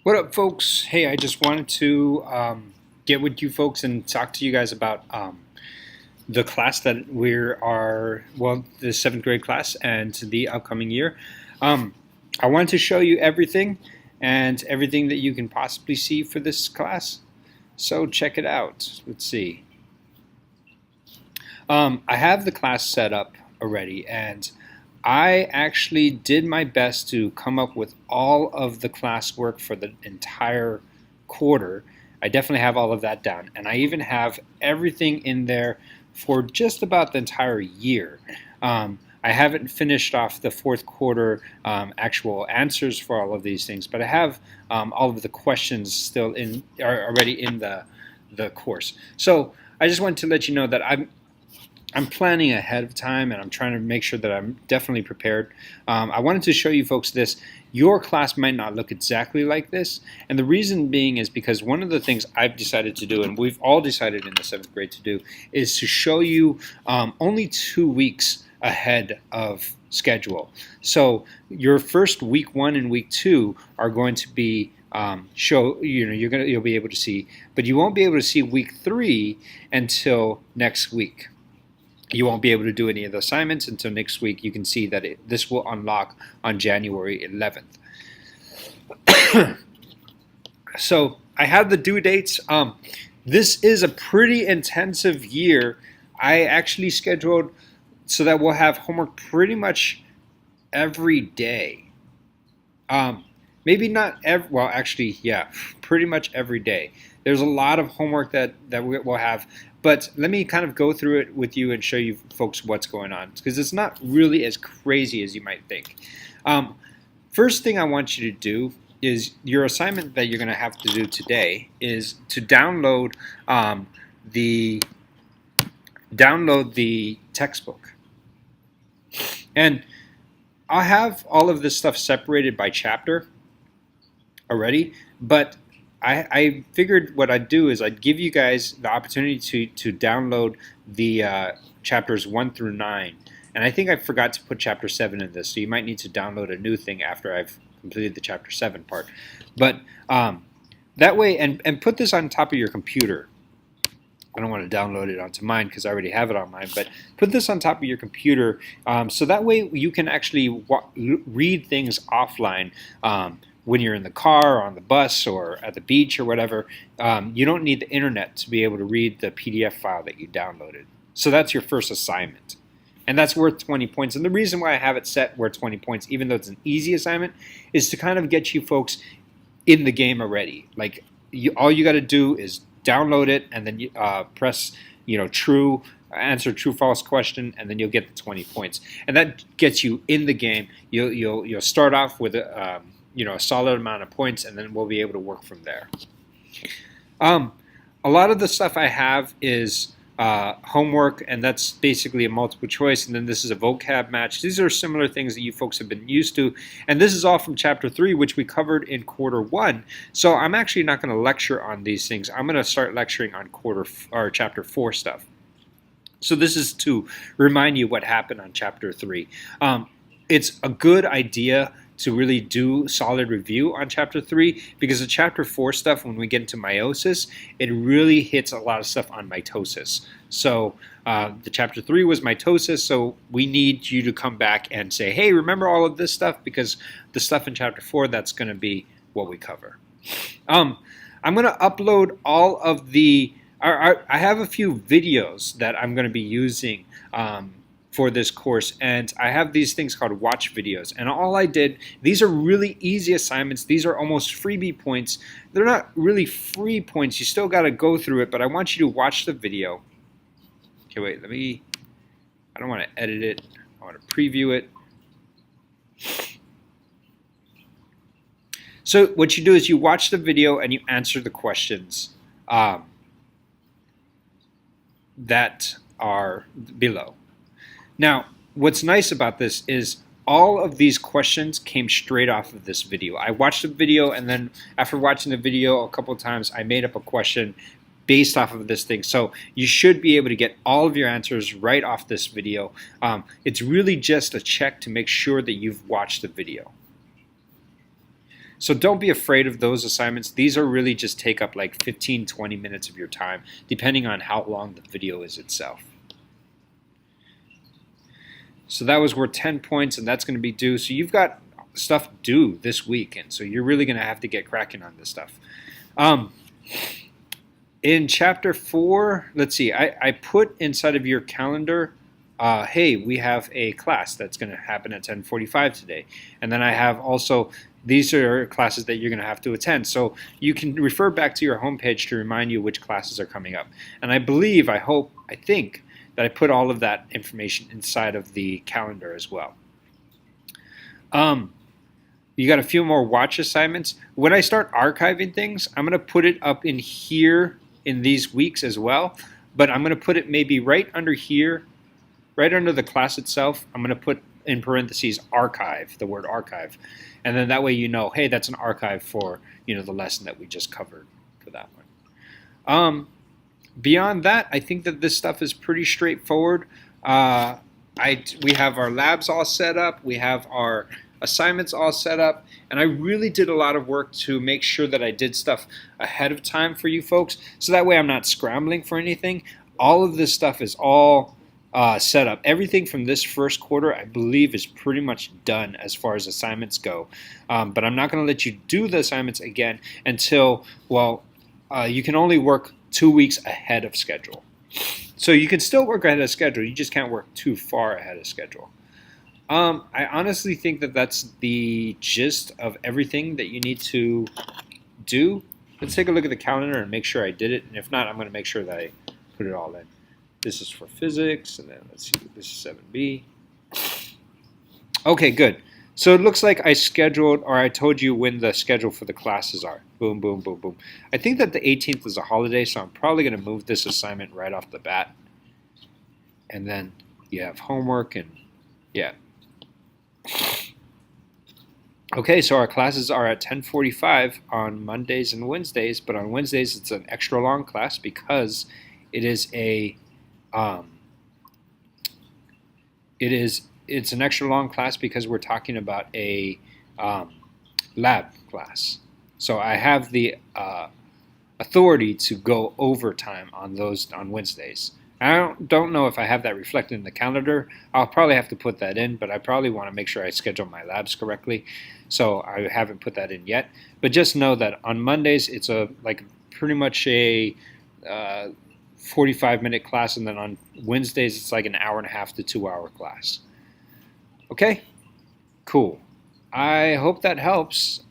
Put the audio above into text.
What up, folks? Hey, I just wanted to get with you folks and talk to you guys about the class that the seventh grade class and the upcoming year. Um, I wanted to show you everything that you can possibly see for this class. So check it out. Let's see. I have the class set up already, and I actually did my best to come up with all of the classwork for the entire quarter. I definitely have all of that down, and I even have everything in there for just about the entire year. I haven't finished off the fourth quarter actual answers for all of these things, but I have all of the questions still are already in the course. So I just wanted to let you know that I'm planning ahead of time, and I'm trying to make sure that I'm definitely prepared. I wanted to show you folks this. Your class might not look exactly like this, and the reason being is because one of the things I've decided to do, and we've all decided in the seventh grade to do, is to show you only 2 weeks ahead of schedule. So your first week 1 and week 2 are going to be you'll be able to see, but you won't be able to see week 3 until next week. You won't be able to do any of the assignments until next week. You can see that this will unlock on January 11th. So I have the due dates. This is a pretty intensive year. I actually scheduled so that we'll have homework pretty much every day. Maybe not every, well, actually, yeah, pretty much every day. There's a lot of homework that we'll have, but let me kind of go through it with you and show you folks what's going on, because it's not really as crazy as you might think. First thing I want you to do is your assignment that you're going to have to do today is to download the textbook. And I'll have all of this stuff separated by chapter already, but I figured what I'd do is I'd give you guys the opportunity to download the chapters 1 through 9. And I think I forgot to put chapter 7 in this, so you might need to download a new thing after I've completed the chapter 7 part. But that way, and put this on top of your computer. I don't want to download it onto mine because I already have it on mine, but put this on top of your computer so that way you can actually read things offline when you're in the car or on the bus or at the beach or whatever. You don't need the internet to be able to read the PDF file that you downloaded. So that's your first assignment. And that's worth 20 points. And the reason why I have it set worth 20 points, even though it's an easy assignment, is to kind of get you folks in the game already. Like, all you got to do is download it and then press true, answer true false question, and then you'll get the 20 points, and that gets you in the game. You'll start off with a solid amount of points, and then we'll be able to work from there. A lot of the stuff I have is homework, and that's basically a multiple choice, and then this is a vocab match. These are similar things that you folks have been used to, and this is all from chapter 3, which we covered in quarter 1. So I'm actually not going to lecture on these things. I'm going to start lecturing on chapter 4 stuff. So this is to remind you what happened on chapter 3. It's a good idea to really do solid review on chapter 3, because the chapter 4 stuff, when we get into meiosis, it really hits a lot of stuff on mitosis. So the chapter 3 was mitosis, so we need you to come back and say, hey, remember all of this stuff, because the stuff in chapter 4, that's going to be what we cover. I'm going to upload all of the I have a few videos that I'm going to be using for this course, and I have these things called watch videos, and all I did, these are really easy assignments. These are almost freebie points. They're not really free points. You still got to go through it, but I want you to watch the video. Okay, wait, I don't want to edit it. I want to preview it. So what you do is you watch the video and you answer the questions that are below. Now, what's nice about this is all of these questions came straight off of this video. I watched the video, and then after watching the video a couple of times, I made up a question based off of this thing. So you should be able to get all of your answers right off this video. It's really just a check to make sure that you've watched the video. So don't be afraid of those assignments. These are really just take up like 15, 20 minutes of your time, depending on how long the video is itself. So that was worth 10 points, and that's going to be due. So you've got stuff due this week, and so you're really going to have to get cracking on this stuff. In chapter 4, let's see, I put inside of your calendar, hey, we have a class that's going to happen at 10:45 today. And then I have also, these are classes that you're going to have to attend. So you can refer back to your homepage to remind you which classes are coming up. And I believe, I think, that I put all of that information inside of the calendar as well. You got a few more watch assignments. When I start archiving things, I'm going to put it up in here in these weeks as well. But I'm going to put it maybe right under here, right under the class itself. I'm going to put in parentheses archive, the word archive. And then that way you know, hey, that's an archive for the lesson that we just covered for that one. Beyond that, I think that this stuff is pretty straightforward. We have our labs all set up. We have our assignments all set up. And I really did a lot of work to make sure that I did stuff ahead of time for you folks. So that way I'm not scrambling for anything. All of this stuff is all set up. Everything from this first quarter, I believe, is pretty much done as far as assignments go. But I'm not going to let you do the assignments again until, you can only work 2 weeks ahead of schedule. So you can still work ahead of schedule, you just can't work too far ahead of schedule. I honestly think that that's the gist of everything that you need to do. Let's take a look at the calendar and make sure I did it, and if not, I'm going to make sure that I put it all in. This is for physics, and then let's see, this is 7B. Okay, good. So it looks like I scheduled, or I told you when the schedule for the classes are. Boom, boom, boom, boom. I think that the 18th is a holiday, so I'm probably going to move this assignment right off the bat. And then you have homework, and yeah. Okay, so our classes are at 10:45 on Mondays and Wednesdays, but on Wednesdays it's an extra long class because it is it's an extra long class because we're talking about a lab class. So I have the authority to go overtime on those on Wednesdays. I don't know if I have that reflected in the calendar. I'll probably have to put that in, but I probably want to make sure I schedule my labs correctly. So I haven't put that in yet. But just know that on Mondays it's pretty much a 45-minute class, and then on Wednesdays it's like an hour and a half to 2-hour class. Okay? Cool. I hope that helps.